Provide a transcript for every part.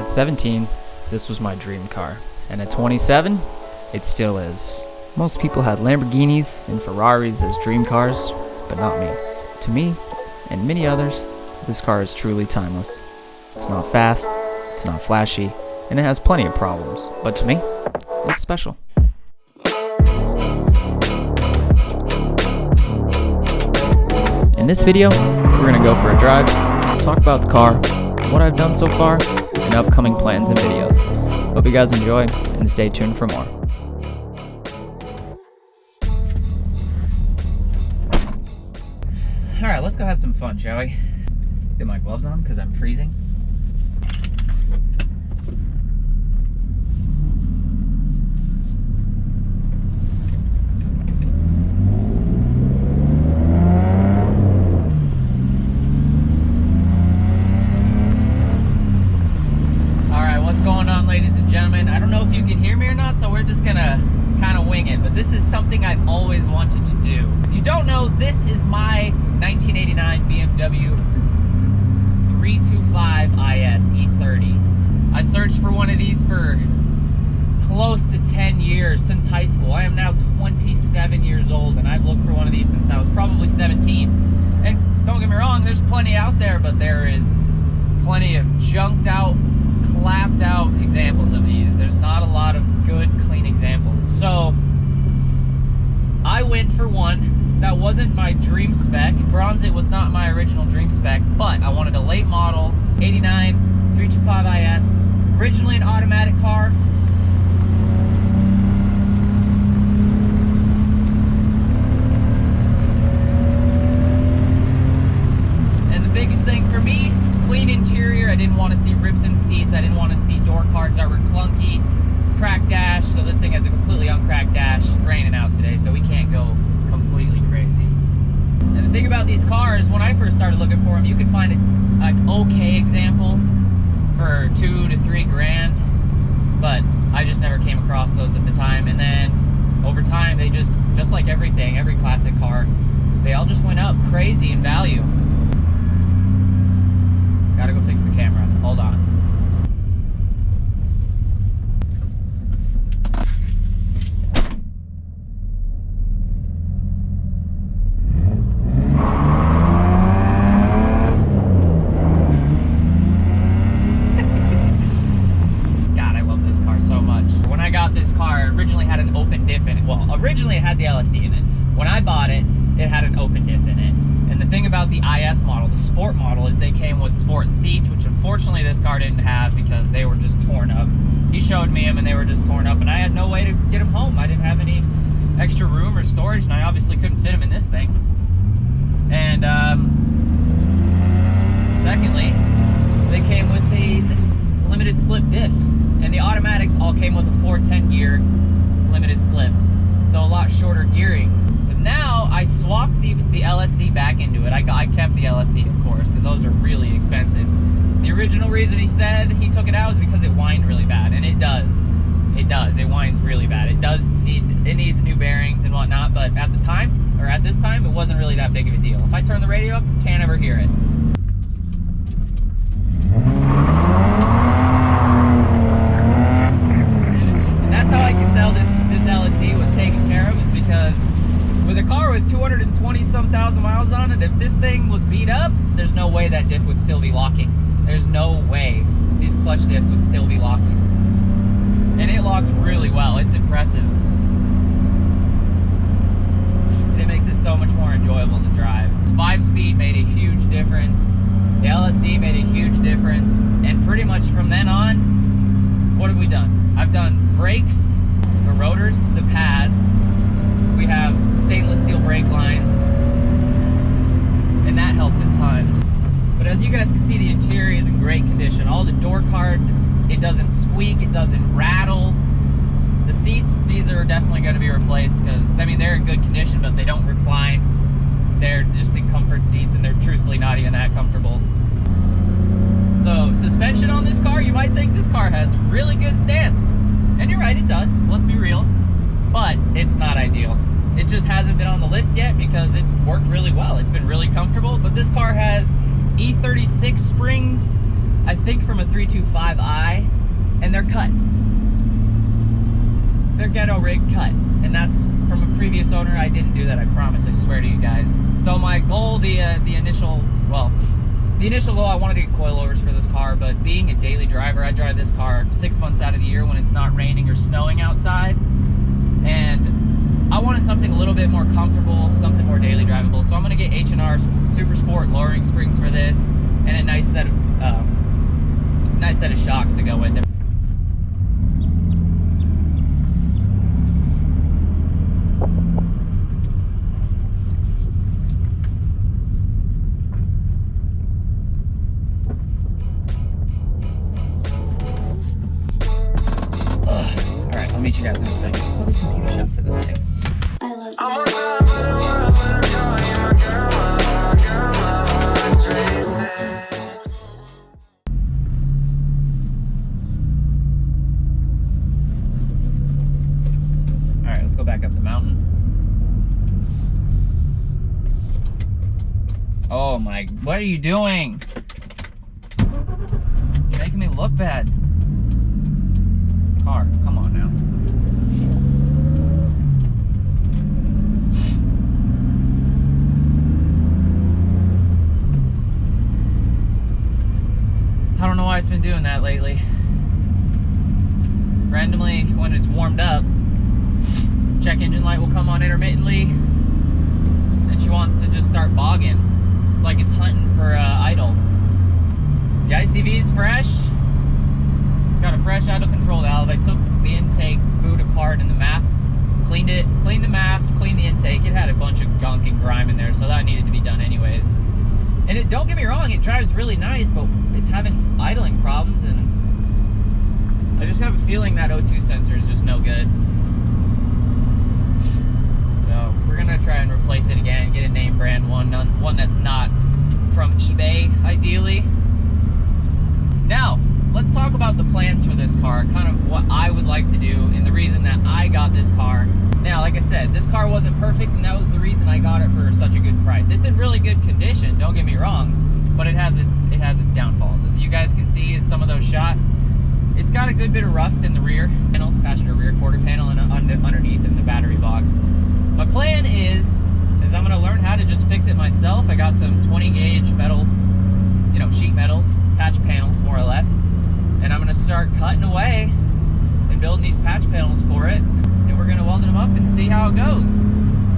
At 17, this was my dream car, and at 27, it still is. Most people had Lamborghinis and Ferraris as dream cars, but not me. To me, and many others, this car is truly timeless. It's not fast, it's not flashy, and it has plenty of problems, but to me, it's special. In this video, we're gonna go for a drive, talk about the car, what I've done so far, and upcoming plans and videos. Hope you guys enjoy, and stay tuned for more. Alright, let's go have some fun, shall we? Get my gloves on, because I'm freezing. Ladies and gentlemen, I don't know if you can hear me or not, so we're just gonna kind of wing it, but this is something I've always wanted to do. If you don't know, this is my 1989 BMW 325 IS E30. I searched for one of these for close to 10 years, since high school. I am now 27 years old, and I've looked for one of these since I was probably 17. And don't get me wrong, there's plenty out there, but there is plenty of junked out, clapped out examples of these. There's not a lot of good, clean examples. So I went for one that wasn't my dream spec. Bronze, it was not my original dream spec, but I wanted a late model 89 325 IS, originally an automatic car. And the biggest thing for me, clean interior. I didn't want to see rips in seats. I didn't want to see door cards that were clunky. Cracked dash, so this thing has a completely uncracked dash. It's raining out today, so we can't go completely crazy. And the thing about these cars, when I first started looking for them, you could find an okay example for $2 to $3 grand, but I just never came across those at the time. And then over time, they just like everything, every classic car, they all just went up crazy in value. Gotta go fix the camera. Hold on. God, I love this car so much. When I got this car, it originally had an open diff in it. Well, originally it had the LSD in it. When I bought it, it had an open diff in it. And the thing about the IS model, the sport model, is they came with sport seats, which unfortunately this car didn't have because they were just torn up. He showed me them and they were just torn up, and I had no way to get them home. I didn't have any extra room or storage, and I obviously couldn't fit them in this thing. And secondly, they came with the limited slip diff, and the automatics all came with a 410 gear limited slip, so a lot shorter gearing. Now I swapped the LSD back into it. I kept the LSD, of course, because those are really expensive. The original reason he said he took it out is because it whined really bad, and it does. It does. It whines really bad. It needs new bearings and whatnot, but at the time, or at this time, it wasn't really that big of a deal. If I turn the radio up, you can't ever hear it. And that's how I can tell this LSD was taken care of, is because with a car with 220-some thousand miles on it, if this thing was beat up, there's no way that diff would still be locking. There's no way these clutch diffs would still be locking. And it locks really well. It's impressive. And it makes it so much more enjoyable to drive. 5-speed made a huge difference. The LSD made a huge difference. And pretty much from then on, what have we done? I've done brakes, the rotors, the pads. We have stainless steel brake lines, and that helped at times. But as you guys can see, the interior is in great condition. All the door cards, it doesn't squeak, it doesn't rattle. The seats, these are definitely going to be replaced because, I mean, they're in good condition, but they don't recline. They're just the comfort seats, and they're truthfully not even that comfortable. So suspension on this car, you might think this car has really good stance. And you're right, it does. Let's be real. But it's not ideal. It just hasn't been on the list yet because it's worked really well. It's been really comfortable. But this car has E36 springs. I think from a 325i, and they're cut. They're ghetto rig cut, and that's from a previous owner. I didn't do that, I promise, I swear to you guys. So my goal, the initial goal, I wanted to get coilovers for this car, but being a daily driver, I drive this car 6 months out of the year when it's not raining or snowing outside, and I wanted something a little bit more comfortable, something more daily drivable. So I'm gonna get H&R Super Sport lowering springs for this, and a nice set of shocks to go with it. Alright, I'll meet you guys in a second. So I'll take some few shots of this thing. I love you. Alright, let's go back up the mountain. Oh my, what are you doing? You're making me look bad. Car, come on now. I don't know why it's been doing that lately. Randomly, when it's warmed up, check engine light will come on intermittently, and she wants to just start bogging. It's like it's hunting for idle. The ICV is fresh. It's got a fresh idle control valve. I took the intake boot apart and the map, cleaned it, cleaned the map, cleaned the intake. It had a bunch of gunk and grime in there, so that needed to be done anyways. And it, don't get me wrong, it drives really nice, but it's having idling problems, and I just have a feeling that O2 sensor is just no good. So we're gonna try and replace it again, get a name brand one that's not from eBay, ideally. Now, let's talk about the plans for this car, kind of what I would like to do, and the reason that I got this car. Now, like I said, this car wasn't perfect, and that was the reason I got it for such a good price. It's in really good condition, don't get me wrong, but it has its downfalls. As you guys can see, is some of those shots. It's got a good bit of rust in the rear panel, passenger rear quarter panel, and underneath in the battery box. My plan is I'm gonna learn how to just fix it myself. I got some 20 gauge metal, sheet metal patch panels, more or less, and I'm gonna start cutting away and building these patch panels for it, and we're gonna weld them up and see how it goes.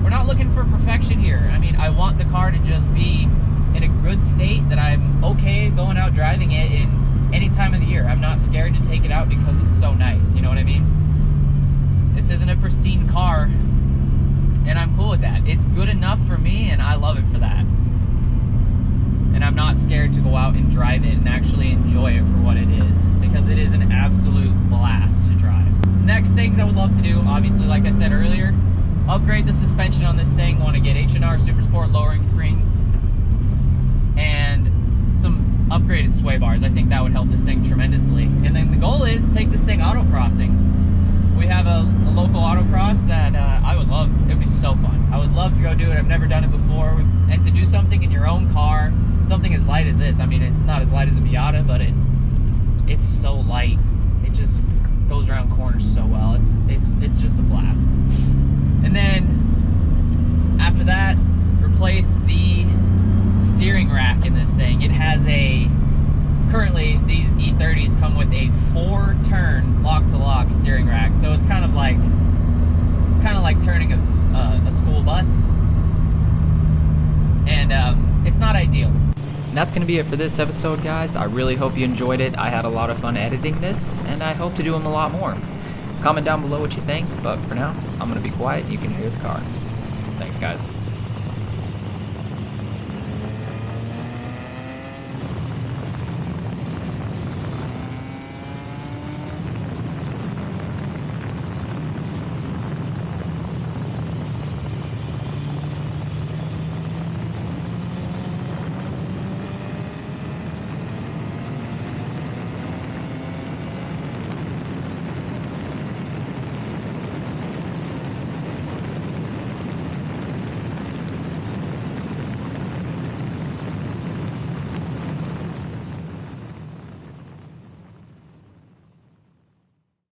We're not looking for perfection here. I mean, I want the car to just be in a good state, that I'm okay going out driving it in any time of the year. I'm not scared to take it out because it's so nice, you know what I mean? This isn't a pristine car, and I'm cool with that. It's good enough for me, and I love it for that. And I'm not scared to go out and drive it and actually enjoy it for what it is, because it is an absolute blast to drive. Next things I would love to do, obviously, like I said earlier, upgrade the suspension on this thing. I want to get H&R Super Sport lowering springs and some upgraded sway bars. I think that would help this thing tremendously. And then the goal is to take this thing autocrossing. We have a local autocross that I would love. It would be so fun. I would love to go do it. I've never done it before. And to do something in your own car, something as light as this. I mean, it's not as light as a Miata, but it's so light. It just goes around corners so well. It's just a blast. And then after that, replace the steering rack in this thing. It has currently these E30s come with a 4-turn lock-to-lock steering rack, so it's kind of like turning a school bus, and it's not ideal. And that's going to be it for this episode, guys. I really hope you enjoyed it. I had a lot of fun editing this, and I hope to do them a lot more. Comment down below what you think, but for now, I'm going to be quiet. You can hear the car. Thanks, guys.